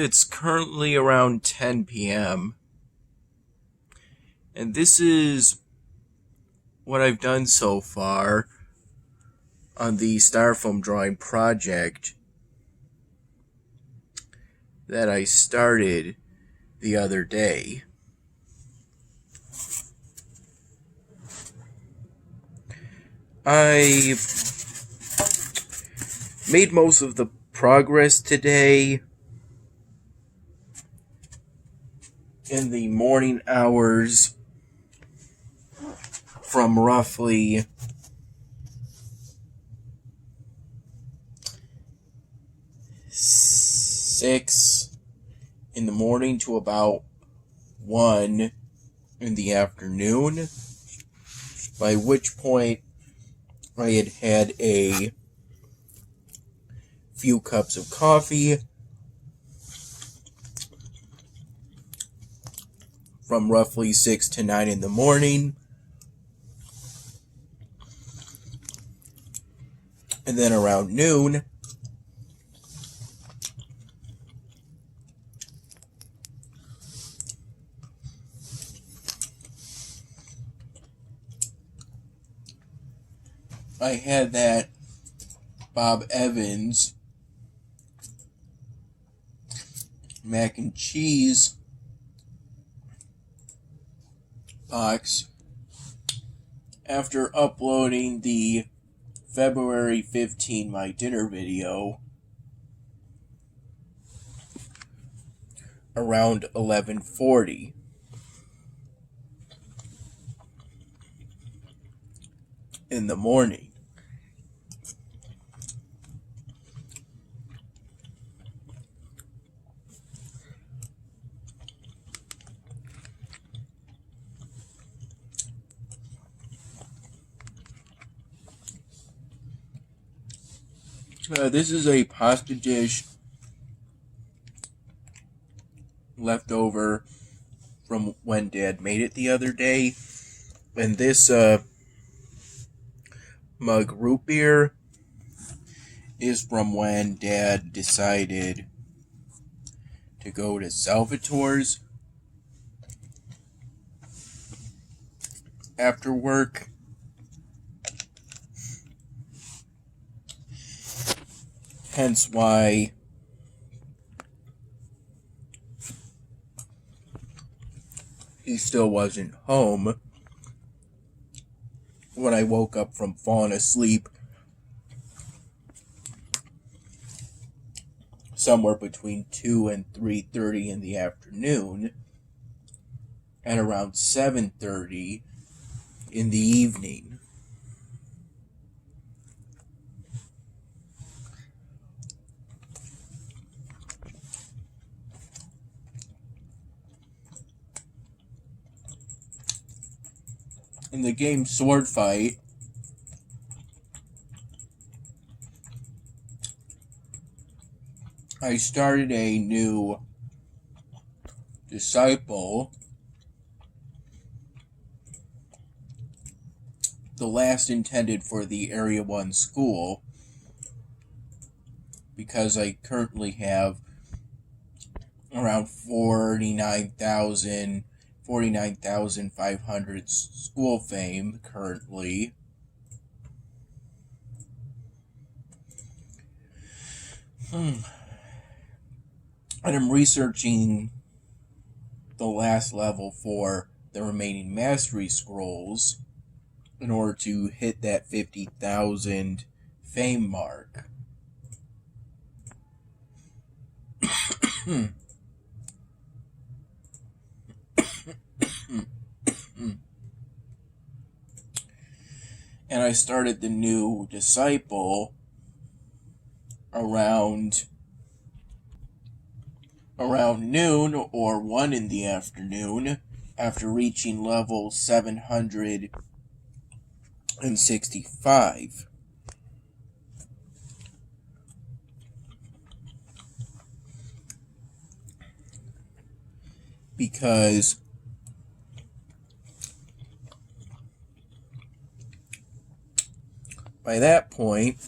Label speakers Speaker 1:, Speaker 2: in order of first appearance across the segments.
Speaker 1: It's currently around 10 p.m. and this is what I've done so far on the Styrofoam drawing project that I started the other day. I made most of the progress today in the morning hours from roughly 6 in the morning to about 1 in the afternoon, by which point I had had a few cups of coffee from roughly 6 to 9 in the morning, and then around noon I had that Bob Evans mac and cheese box after uploading the February 15 My Dinner video around 11:40 in the morning. This is a pasta dish left over from when Dad made it the other day. And this mug root beer is from when Dad decided to go to Salvatore's after work. Hence why he still wasn't home when I woke up from falling asleep somewhere between 2 and 3:30 in the afternoon, and around 7:30 in the evening. In the game Sword Fight, I started a new disciple, the last intended for the Area 1 school, because I currently have around 49,500 school fame currently. And I'm researching the last level for the remaining mastery scrolls in order to hit that 50,000 fame mark. And I started the new disciple around noon or 1 in the afternoon after reaching level 765. Because by that point,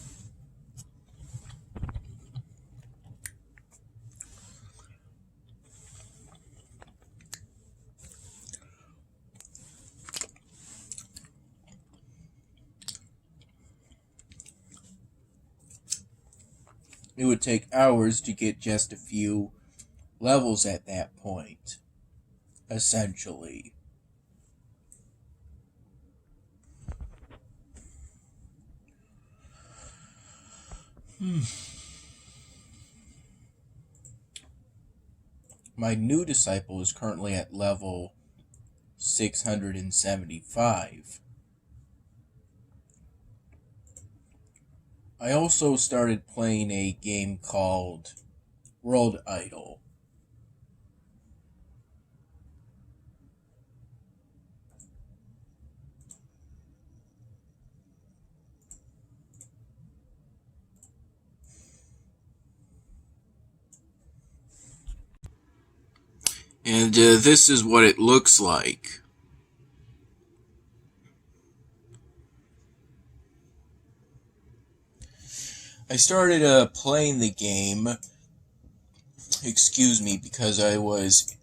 Speaker 1: it would take hours to get just a few levels at that point, essentially. My new disciple is currently at level 675. I also started playing a game called World Idol. And this is what it looks like. I started playing the game, because I was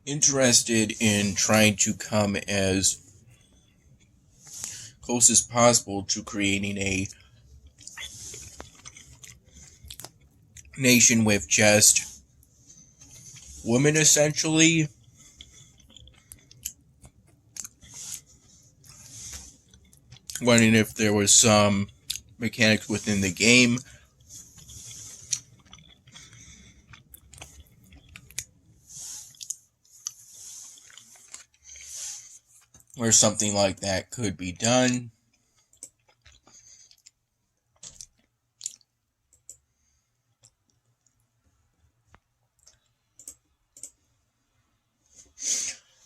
Speaker 1: interested in trying to come as close as possible to creating a nation with just women, essentially. Wondering if there was some mechanics within the game where something like that could be done.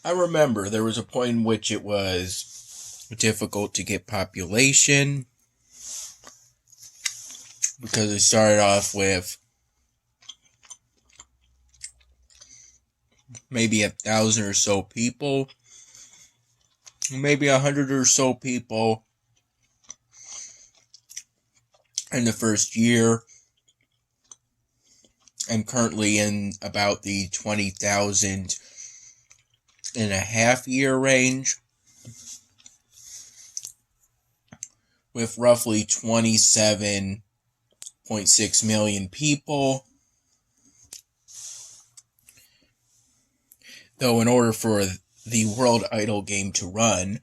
Speaker 1: I remember there was a point in which it was difficult to get population because it started off with maybe 1,000 or so people, maybe 100 or so people in the first year. I'm currently in about the 20,000 and a half year range, with roughly 27.6 million people. Though in order for the World Idol game to run,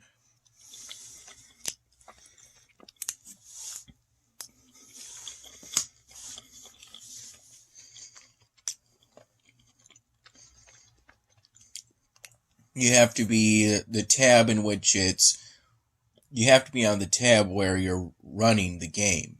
Speaker 1: you have to be the tab in which you have to be on the tab where you're running the game.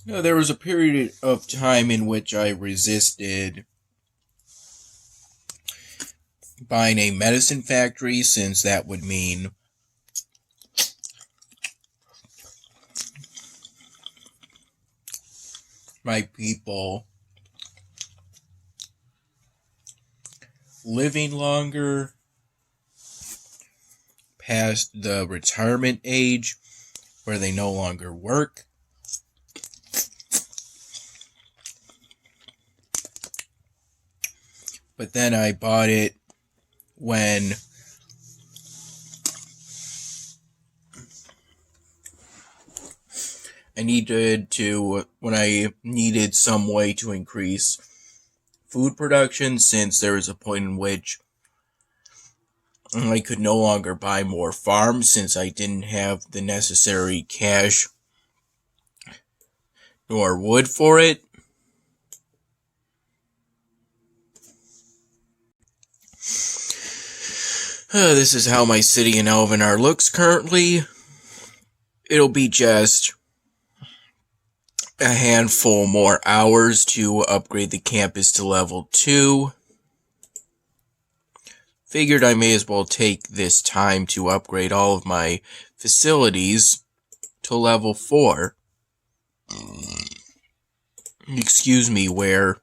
Speaker 1: There was a period of time in which I resisted buying a medicine factory, since that would mean my people living longer past the retirement age where they no longer work. But then I bought it when I needed some way to increase food production, since there was a point in which I could no longer buy more farms since I didn't have the necessary cash nor wood for it. This is how my city in Elvenar looks currently. It'll be just a handful more hours to upgrade the campus to level 2. Figured I may as well take this time to upgrade all of my facilities to level 4. Where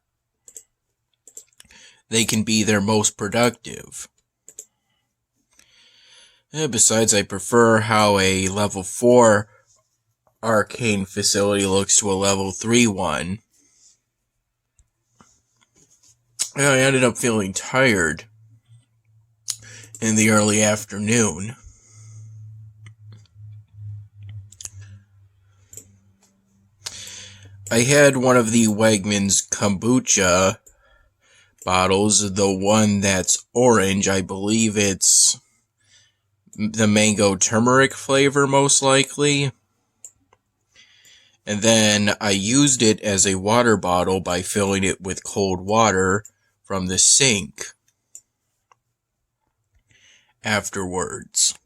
Speaker 1: they can be their most productive. Besides, I prefer how a level 4 arcane facility looks to a level 3 one. I ended up feeling tired in the early afternoon. I had one of the Wegmans kombucha bottles, the one that's orange. I believe it's the mango turmeric flavor, most likely. And then I used it as a water bottle by filling it with cold water from the sink afterwards.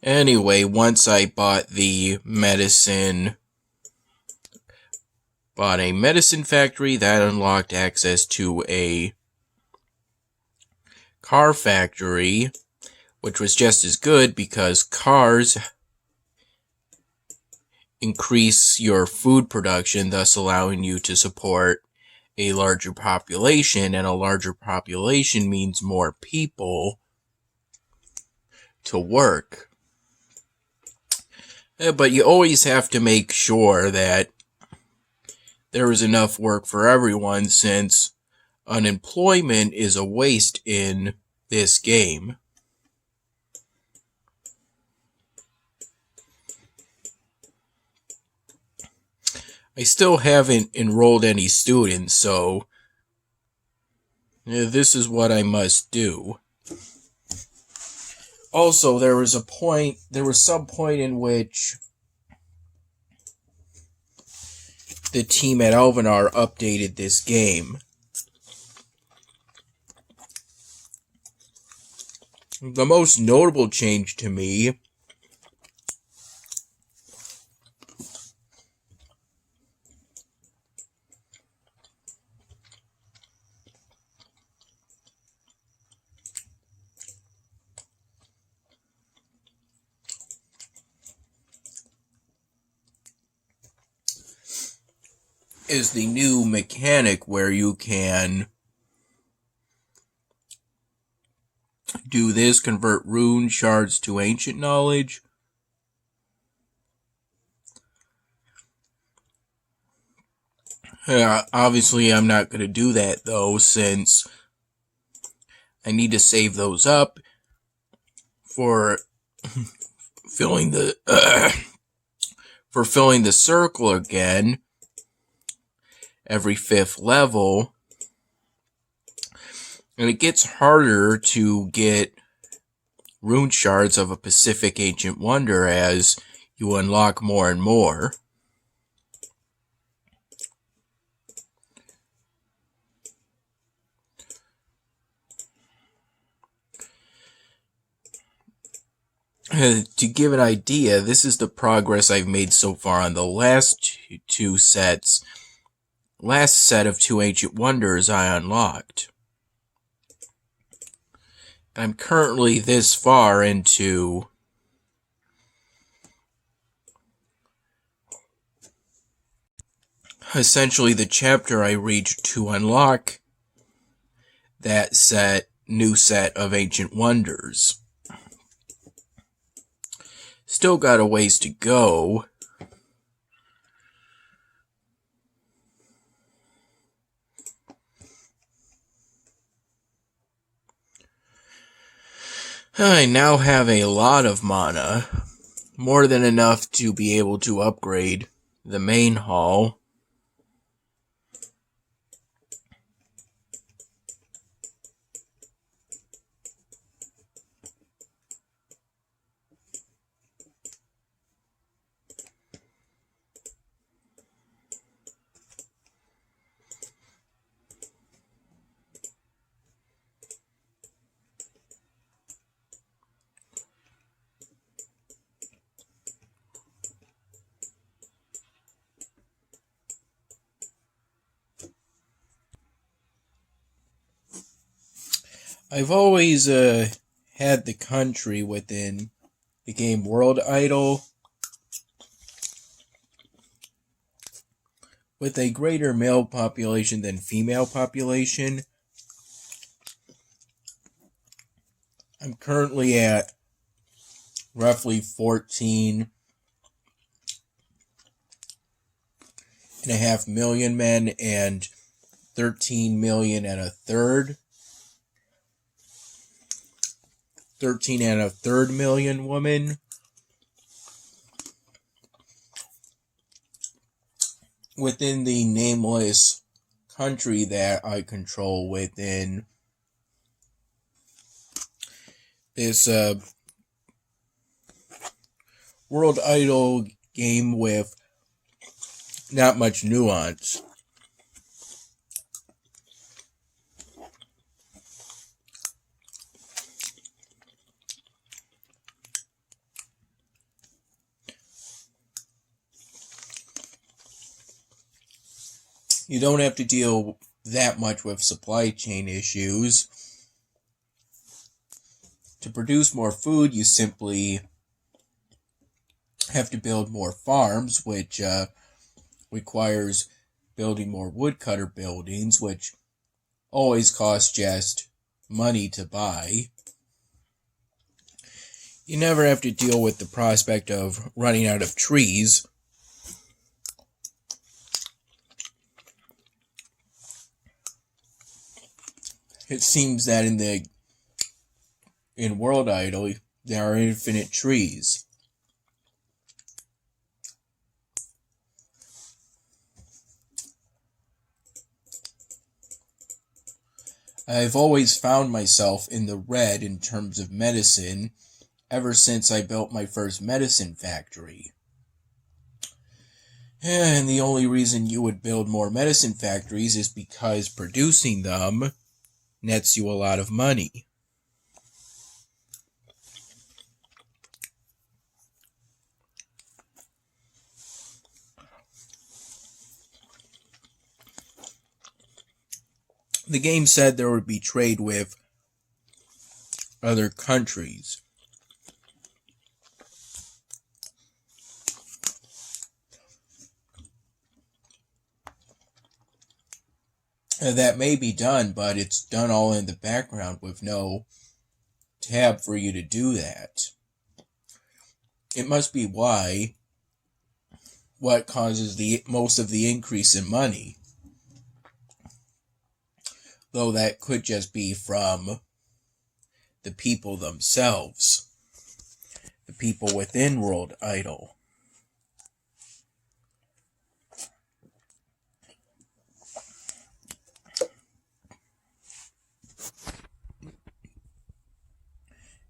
Speaker 1: Anyway, once I bought a medicine factory, that unlocked access to a car factory, which was just as good because cars increase your food production, thus allowing you to support a larger population, and a larger population means more people to work. But you always have to make sure that there is enough work for everyone, since unemployment is a waste in this game. I still haven't enrolled any students, so this is what I must do. Also, there was some point in which the team at Alvenar updated this game. The most notable change to me is the new mechanic where you can do this, convert rune shards to ancient knowledge. Obviously, I'm not going to do that, though, since I need to save those up for filling the circle again every 5th level. And it gets harder to get rune shards of a Pacific Ancient Wonder as you unlock more and more. To give an idea, this is the progress I've made so far on the last two sets. Last set of 2 Ancient Wonders I unlocked. I'm currently this far into essentially the chapter I reached to unlock that new set of Ancient Wonders. Still got a ways to go. I now have a lot of mana, more than enough to be able to upgrade the main hall. I've always had the country within the game World Idol with a greater male population than female population. I'm currently at roughly 14 and a half million men and 13 million and a third. 13 and a third million women. Within the nameless country that I control within this World Idol game with not much nuance. You don't have to deal that much with supply chain issues. To produce more food, you simply have to build more farms, which requires building more woodcutter buildings, which always cost just money to buy. You never have to deal with the prospect of running out of trees. It seems that in World Idol there are infinite trees. I've always found myself in the red in terms of medicine ever since I built my first medicine factory. And the only reason you would build more medicine factories is because producing them nets you a lot of money. The game said there would be trade with other countries. That may be done, but it's done all in the background with no tab for you to do that. It must be what causes the most of the increase in money. Though that could just be from the people themselves. The people within World Idol.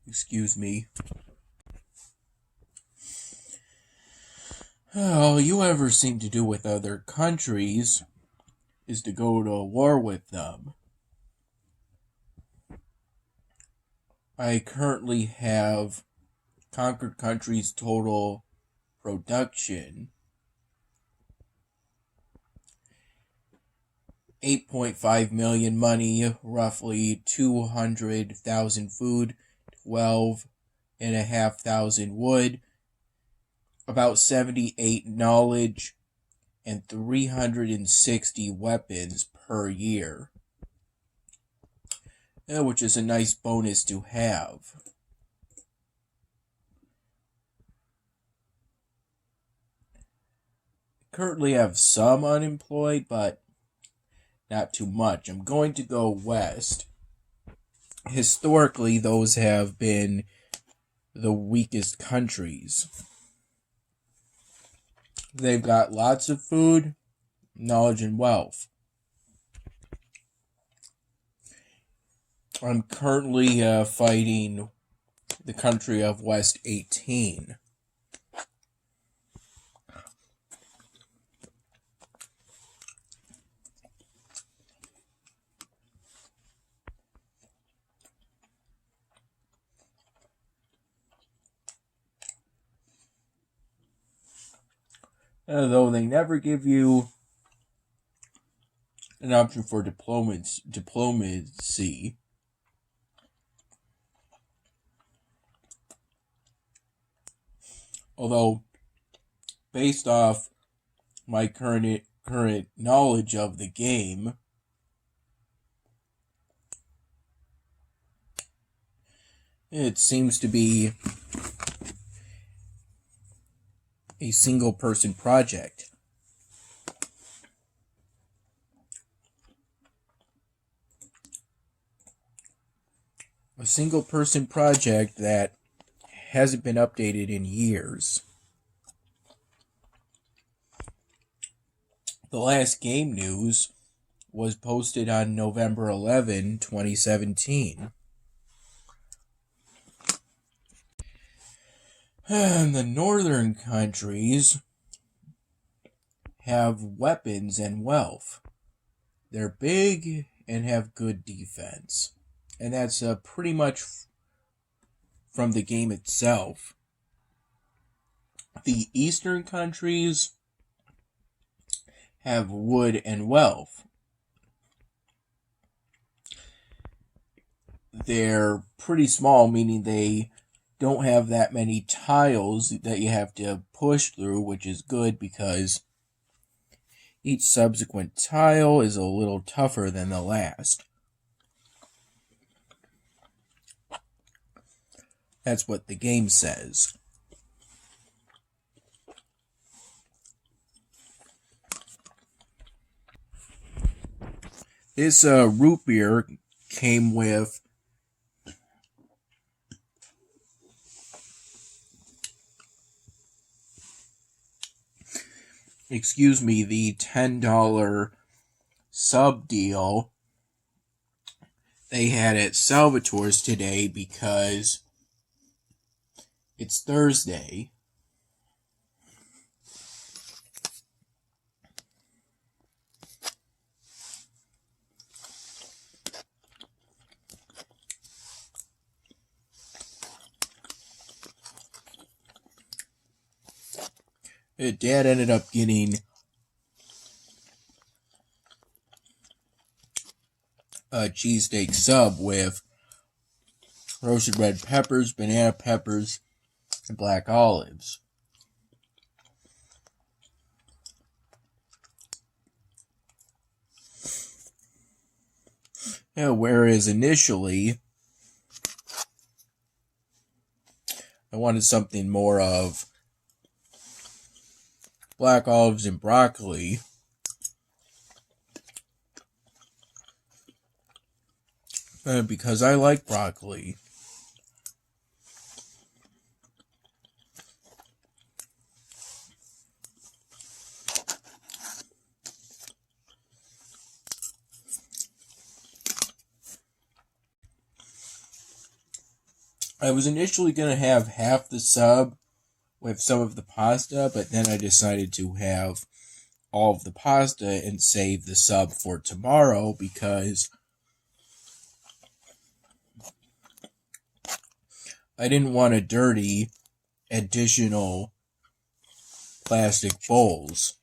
Speaker 1: Excuse me. All you ever seem to do with other countries is to go to war with them. I currently have conquered countries' total production 8.5 million money, roughly 200,000 food, 12,500 wood, about 78 knowledge, and 360 weapons per year. Which is a nice bonus to have. Currently have some unemployed, but not too much. I'm going to go west. Historically, those have been the weakest countries. They've got lots of food, knowledge, and wealth. I'm currently fighting the country of West 18. Though they never give you an option for diplomacy. Although, based off my current knowledge of the game, it seems to be a single-person project. a single person project that hasn't been updated in years. The last game news was posted on November 11, 2017. And the northern countries have weapons and wealth. They're big and have good defense. And that's pretty much from the game itself. The eastern countries have wood and wealth. They're pretty small, meaning they don't have that many tiles that you have to push through, which is good because each subsequent tile is a little tougher than the last. That's what the game says. This root beer came with the $10 sub deal they had at Salvatore's today because it's Thursday. Dad ended up getting a cheesesteak sub with roasted red peppers, banana peppers, and black olives. Yeah, whereas initially I wanted something more of black olives and broccoli. Because I like broccoli. I was initially going to have half the sub with some of the pasta, but then I decided to have all of the pasta and save the sub for tomorrow because I didn't want to dirty additional plastic bowls.